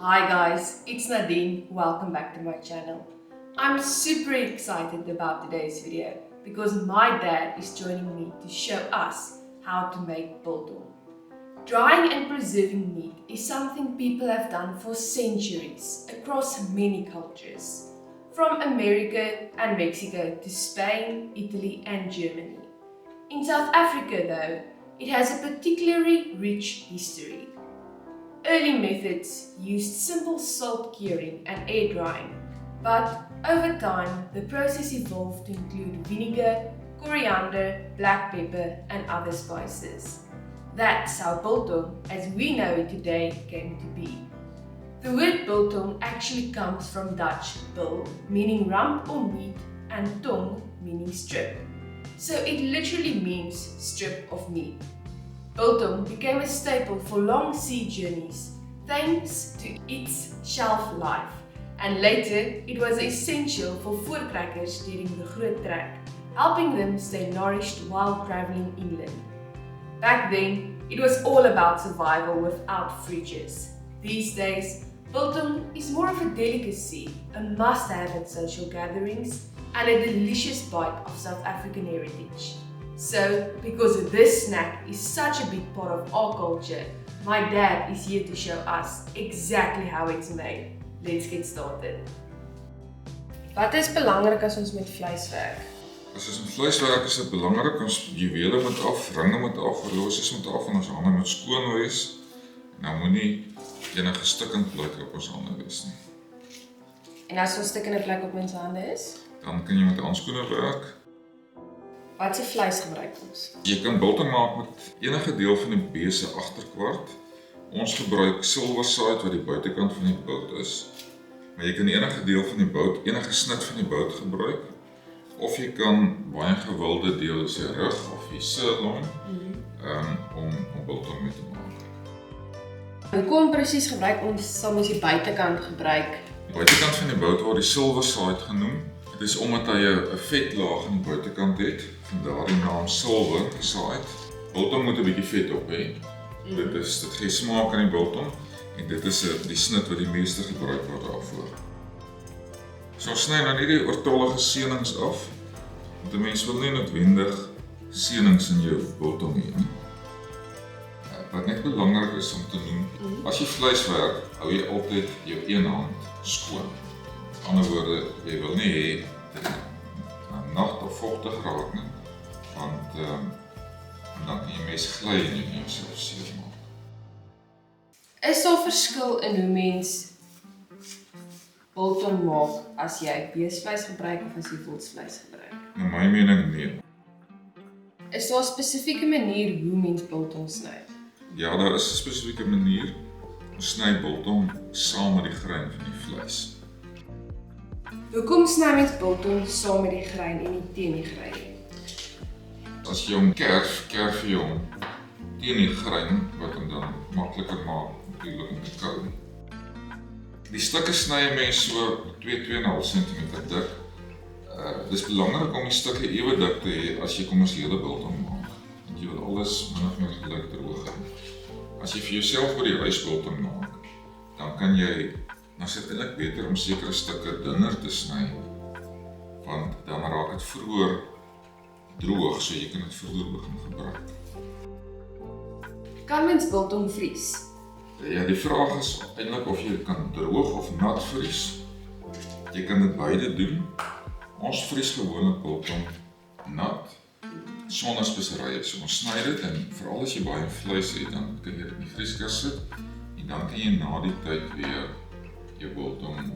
Hi guys, it's Nadine. Welcome back to my channel. I'm super excited about today's video because my dad is joining me to show us how to make biltong. Drying and preserving meat is something people have done for centuries across many cultures, from America and Mexico to Spain, Italy and Germany. In South Africa though, it has a particularly rich history. Early methods used simple salt curing and air drying, but over time the process evolved to include vinegar, coriander, black pepper and other spices. That's how biltong, as we know it today, came to be. The word biltong actually comes from Dutch bil, meaning rump or meat, and tong, meaning strip. So it literally means strip of meat. Biltong became a staple for long sea journeys thanks to its shelf life, and later it was essential for voortrekkers during the Groot Trek, helping them stay nourished while traveling inland. Back then, it was all about survival without fridges. These days, biltong is more of a delicacy, a must-have at social gatherings, and a delicious bite of South African heritage. So, because this snack is such a big part of our culture, my dad is here to show us exactly how it's made. Let's get started. Wat is belangrik as ons met vleis werk? As ons met vleis werk, is dit belangrik ons juwele moet af, ringe moet af, horlosies moet af en ons hande moet skoon wees. En dan moenie enige stikkend plek op ons hande wees nie. En as ons stikkende plek op mens hande is? Dan kan jy met handskoene werk. Wat se vleis gebruik ons? Jy kan biltong maak met enige deel van die bees se agterkwart. Ons gebruik silverside wat die buitekant van die bout is. Maar jy kan enige deel van die bout, enige snit van die bout gebruik. Of jy kan baie gewilde deel soos die rug of die sirloin om biltong mee te maak. Hoekom presies gebruik ons sal ons die buitekant gebruik? Die buitekant van die bout word die silverside genoem. Dit is omdat hy 'n vetlaag aan die buitekant het, vandaar die naam silverside. Biltong moet 'n bietjie vet op hê. Dit gee smaak aan die biltong en dit is die snit wat die meeste gebruik word daarvoor. So ons sny nou net die oortollige seunings af. Want 'n mens wil nie noodwendig seunings in jou biltong hê nie. Wat net belangrik is om te noem, as jy vleis werk, hou jy altyd jou een hand skoon. Met ander woorde, jy wil nie hê dat dit nat of vochtig raak nie, want dan kan jy mes gly en jy kan jouself seermaak. Is daar verskil in hoe mens biltong maak as jy beesvleis gebruik of as jy wildsvleis gebruik? Na my mening nee. Is daar 'n spesifieke manier hoe mens biltong sny? Ja, daar is 'n spesifieke manier. Ons sny biltong saam met die grein van die vleis. Hoekom sny mens biltong saam met die grein en nie teen die grein nie? As jy hom kerf jy hom teen die grein wat hom dan makliker maak natuurlik om te kou. Die stukke sny 'n mens so 2-2,5 cm dik. Dis belangrik om die stukke ewe dik te hê as jy kommersiële biltong maak. Want jy wil alles min of meer gelyk droog hê. As jy vir jouself by die huis biltong maak, dan is dit eintlik beter om sekere stukke dunner te sny, want dan raak dit vroeër droog, so jy kan dit vroeër begin gebruik. Kan mens biltong vries? Ja, die vraag is eintlik of jy kan droog of nat vries. Jy kan dit beide doen. Ons vries gewoonlik biltong nat, sonder speserye. So ons sny dit en veral as jy baie vleis het, dan kan jy dit in die vrieskas sit en dan kan jy na die tyd weer jou biltong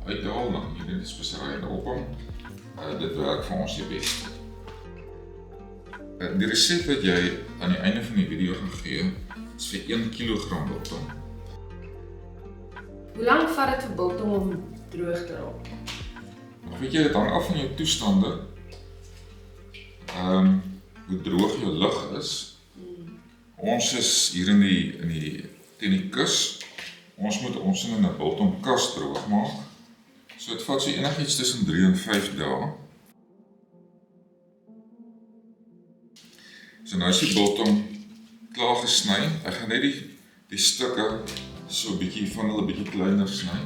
uithaal, dan jy net die speserye daarop hom. Dit werk vir ons die beste. Die resep wat jy aan die einde van die video gaan gee, is vir 1 kg biltong. Hoe lank vat dit vir biltong om droog te raak? Weet jy, dit hang af van jou toestande. Hoe droog jou lug is. Ons is hier teen die kus. Ons moet ons in 'n biltongkas droog maak. So dit vat so enigiets tussen 3 en 5 dae. So nou is die biltong klaar gesny. Ek gaan net die stukke so 'n bietjie van hulle bietjie kleiner sny.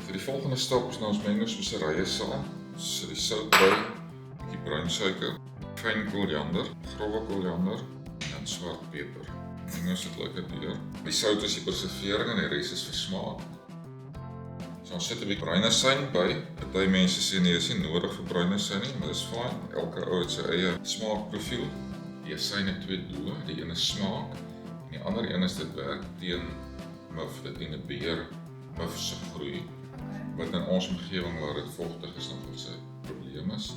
Vir die volgende stap is nou ons meng ons speserye saam. So die sout by, bietjie bruin suiker, fyn koriander, grove koriander en swart peper. Meng ons dit lekker deur. Die sout is die preservering en die res is vir smaak. So ons sit 'n bietjie bruine syn by. Party mense sê nee, is nie nodig vir bruine syn nie, maar dis fyn. Elke ou het sy eie smaakprofiel. Die syn het twee doele. Die een is smaak en die ander een is dit werk teen muf, dit teen 'n beer muf se groei. Wat in ons omgewing waar dit vochtig is nog ons 'n probleem is.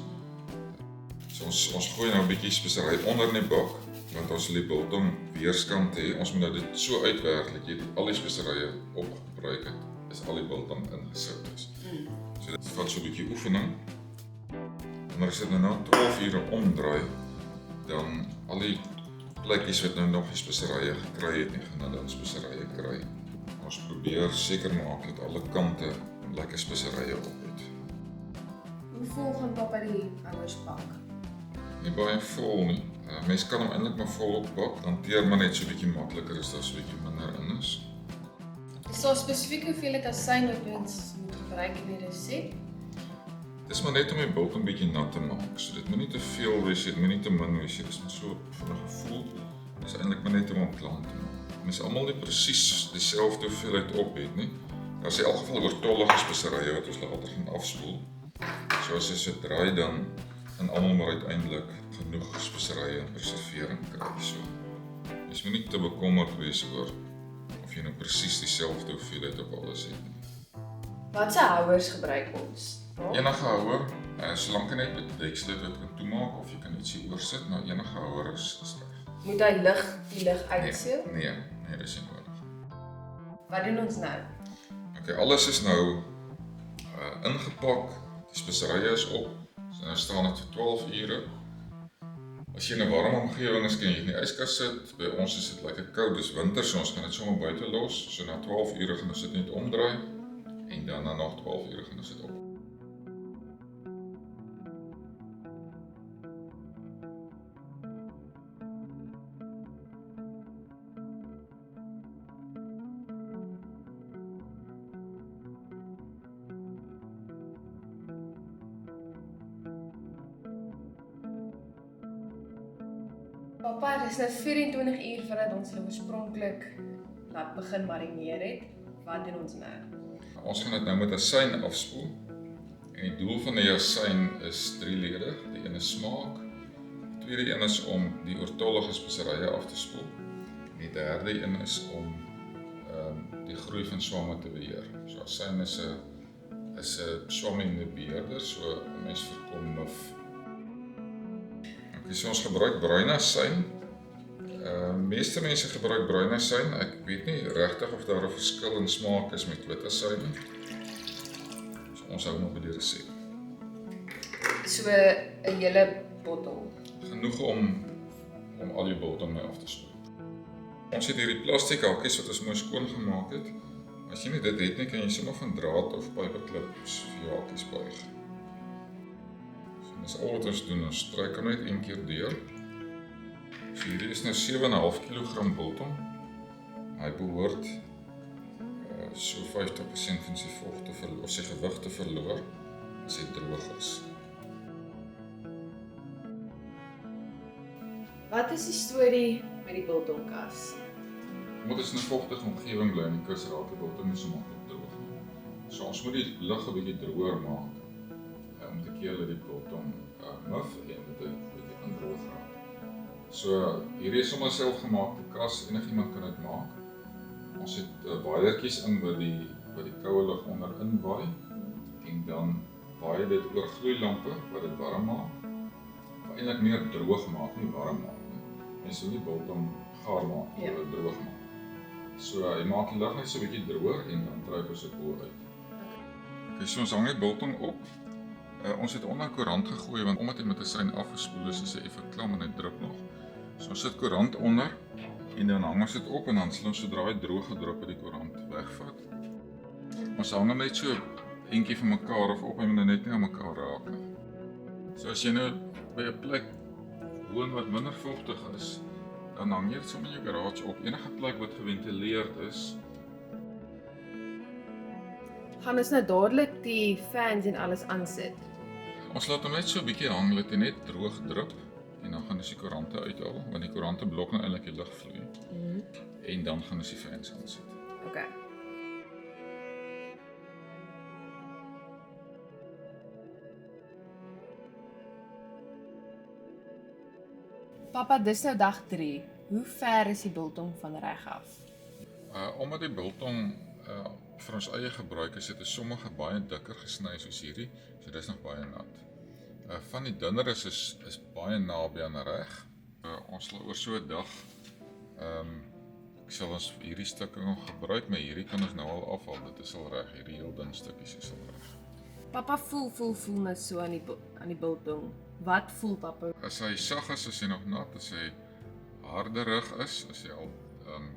So ons gooi nou 'n bietjie spesery onder in die bak, want ons wil die biltong weerskant hê. Ons moet nou dit so uitwerk dat jy al die speserye opgebruik het, is al die biltong ingesout is. So dit vat so 'n bietjie oefening. En as dit nou na 12 ure omdraai, dan al die plekkies wat nou nog die speserye gekry het, nie gaan dan speserye kry. Ons probeer seker maak dat alle kante lekker speserye op het. Hoe vol gaan papa die houers bak? Nie baie vol nie. Mens kan hom eintlik maar vol opbak, dan hanteer maar net so 'n bietjie makliker as daar so 'n bietjie minder in is. Is daar spesifieke hoeveelheid asyn wat mens moet gebruik in die resep? Dis maar net om die biltong bietjie nat te maak. So dit moet nie te veel wees, dit moet nie te min wees. Dit is maar so van 'n gevoel. Dis eintlik maar net om hom klaar te maak. Mens almal nie presies dieselfde hoeveelheid op het nie. Daar is in elk geval oortollige speserye wat ons later gaan afspoel. So as jy so draai dan en almal maar uiteindelik genoeg speserye en preservering kry. So mens moet nie te bekommerd wees oor of jy nou presies dieselfde hoeveelheid op alles het nie. Watse houers gebruik ons? Enige houer, solank jy net met deksel dit kan toemaak of jy kan ietsie oorsit, maar enige houer is reg. Moet hy die lig uitseël? Nee, dis nie nodig. Wat doen ons nou? Okay, alles is nou ingepak, die speserye is op, so nou staan dit vir 12 ure. As jy in 'n warm omgewing is, kan jy in die yskas sit. By ons is dit lekker koud, dis winter, so ons gaan dit sommer buite los. So na 12 ure gaan ons dit net omdraai en dan na nog 12 ure gaan ons dit op. Papa, dit is nou 24 uur voordat ons hulle oorspronklik laat begin marineer het. Wat doen ons nou? Ons gaan dit nou met asyn afspoel. En die doel van die asyn is drieledig. Die een is smaak, die tweede een is om die oortollige speserye af te spoel. En die derde een is om die groei van swamme te beheer. So asyn is 'n swammende beheerder, so mens voorkom muf. Okay, so ons gebruik bruin asyn. Meeste mense gebruik bruin asyn. Ek weet nie regtig of daar 'n verskil in smaak is met wit asyn nie. So ons hou nog by die resep. So 'n hele bottel. Genoeg om al die biltong mee af te spoel. Ons het hierdie plastiek hakkies wat ons mooi skoon gemaak het. As jy nie dit het nie, kan jy sommer van draad of paperclips vir jou hakkies buig. Dis al wat ons doen, ons stryk hom net een keer deur. So hierdie is nou 7,5 kg biltong. Hy behoort so 50% van sy vog te verloor, of sy gewig te verloor as hy droog is. Wat is die storie met die biltongkas? Omdat ons in 'n vogtige omgewing bly in die kus, raak die biltong nie so maklik droog nie. So ons moet die lug 'n bietjie droër maak om te keer dat die biltong muf en dit indroog raak. So hierdie is sommer selfgemaakte kas, enigiemand kan dit maak. Ons het waaiertjies in wat die koue lug onder inwaai en dan waai dit oor gloeilampe wat dit warm maak. Of eintlik meer droog maak, nie warm maak nie. Mens wil nie biltong gaar maak, Ja. droog maak. So jy maak die lug net so 'n bietjie droog en dan trek ons dit bo uit. Okay, so ons hang die biltong op. Ons het onder koerant gegooi want omdat hy met 'n asyn afgespoel is hy effe klam en hy druk nog. So ons sit koerant onder en dan hang ons dit op en dan sal ons sodra hy droog gedrup het die koerant wegvat. Ons hang hom net so eentjie van mekaar of op, hy moet net nie aan mekaar raak nie. So as jy nou by 'n plek woon wat minder vochtig is, dan hang jy dit sommer in jou garage op. Enige plek wat geventileerd is. Gaan ons nou dadelik die fans en alles aansit. Ons laat hom net so 'n bietjie hang, laat hy net droog drup en dan gaan ons die koerante uithaal, want die koerante blok nou eintlik die lugvloei. En dan gaan ons die fans aansit. Okay. Papa, dis nou dag 3. Hoe ver is die biltong van reg af? Omdat die biltong vir ons eie gebruik is, dit is sommige baie dikker gesny soos hierdie, so dis nog baie nat. Van die dunner is baie naby aan reg. Ons sal oor so 'n dag ek sal ons hierdie stukke nog gebruik, maar hierdie kan ons nou al afhaal. Dit is al reg, hierdie heel dun stukkies is al reg. Papa voel net so aan die biltong. Wat voel papa? As hy sag is hy nog nat. As hy harderig is hy al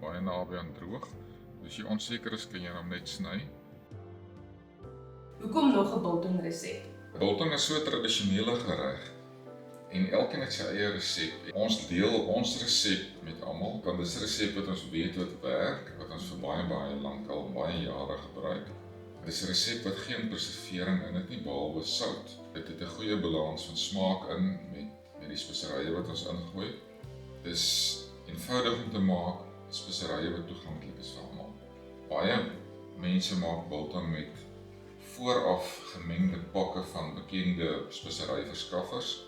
baie naby aan droog. As jy onseker is, kan jy hom net sny. Hoekom nog 'n biltong resep? Biltong is so 'n tradisionele gereg en elkeen het sy eie resep. Ons deel ons resep met almal, want dis 'n resep wat ons weet wat werk, wat ons vir baie lank al baie jare gebruik. Dis 'n resep wat geen preservering in het nie behalwe sout. Dit het 'n goeie balans van smaak in met die speserye wat ons ingooi. Dis eenvoudig om te maak, speserye wat toeganklik is vir almal. Baie mense maak biltong met vooraf gemengde pakke van bekende speseryverskaffers.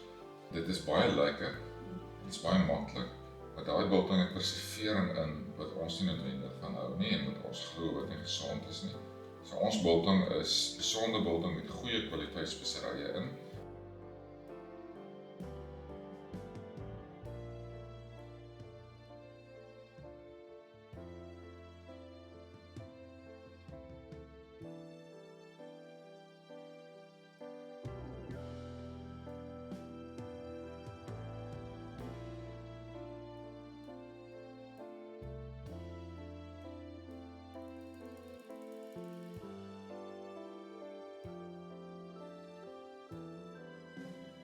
Dit is baie lekker, dit is baie maklik, maar daai biltong het preservering in wat ons nie noodwendig van hou nie en wat ons glo wat nie gesond is nie. So ons biltong is gesonde biltong met goeie kwaliteit speserye in.